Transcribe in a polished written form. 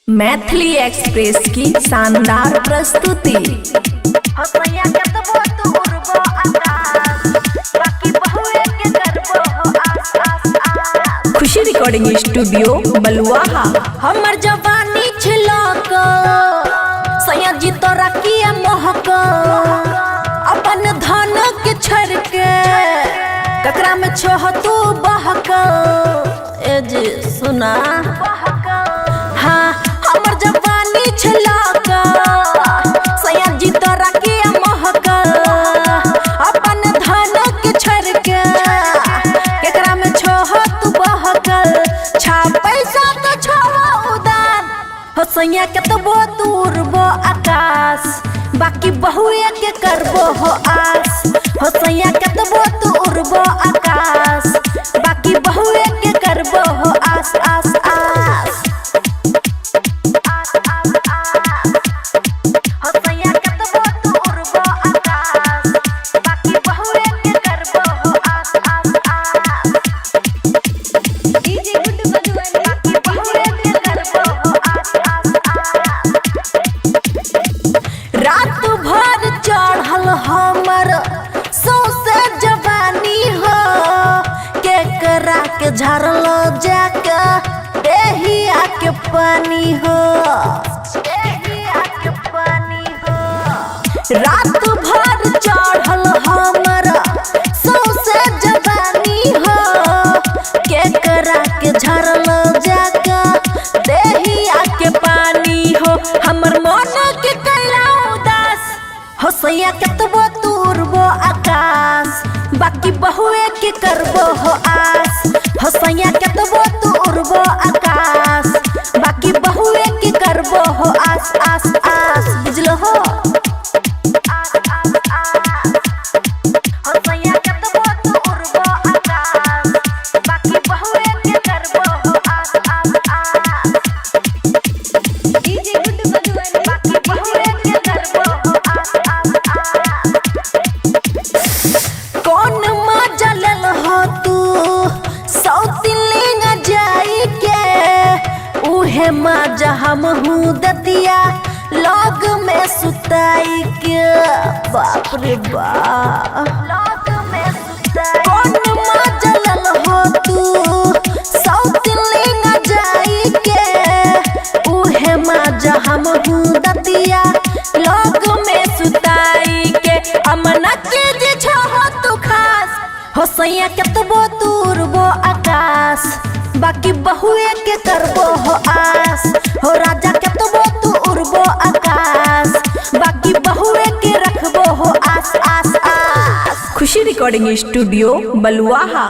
Maithili express की शानदार प्रस्तुति। खुशी रिकॉर्डिंग स्टूडियो बलुआहा। हमर जवानी छिलक सैया जी तोरा किया महक अपन धन के छोड़ के ककरा में छोह तू बहक। ए जी सुना हाँ हमर जवानी छिलक सैया जी तोरा किया महक अपन धन के छोड़ के ककरा में छोह तू बहक। छा पैसा तो छोह उदार हो सैया के तो वो दूर वो आकाश बाकी बहुए के करबो हो आस हो सैया के तो वो दूर वो आकाश बाकी बहुए के करबो हो आस आस आस। हो सैया के तो वो दूर वो आकाश बाकी बहुए के करबो हो आस आस आस। डीजे गुड्डू बलुआनी बाकी बहुए के करबो हो आस आस आस। रात भर चढ़ल हमर सौसे जवानी हो केकरा के झरल जाके देहिया के पानी हो देहिया के पानी हो। रात भर चढ़ल हमर सौसे जवानी हो केकरा के झरल जाके देहिया के पानी हो। हमर मन के कैला उदास हो सैया के तो वो दूर वो आकाश बाकी बहुए के करबो हो आस हो सैया के तो वो दूर वो आकाश बाकी बहुए के करबो हो आस आस आस। बुझलो हो आस आस आस। हो सैया के तो वो दूर वो आकाश बाकी बहुए के करबो हो आस आस आस। डीजे गुड्डू बलुआनी बाकी बहुए के करबो हो आस आस आस। कौन मजा लेल हो तू सौतिली न जाई के उहे मजा हम हूँ दतिया लग में सुताई के बाप रे बाप लग में सुताई। कौन मजा लेल हो तू सौतिली न जाई के उहे मजा हम हूँ दतिया लग में सुताई के। अमना के जे छहो तू खास हो सैया के तो वो दूर वो आकाश बाकी बहुए के करबो हो आस हो राजा के तो वो दूर वो आकाश बाकी बहुए के रखबो हो आस आस आस। खुशी रिकॉर्डिंग स्टूडियो बलुआहा।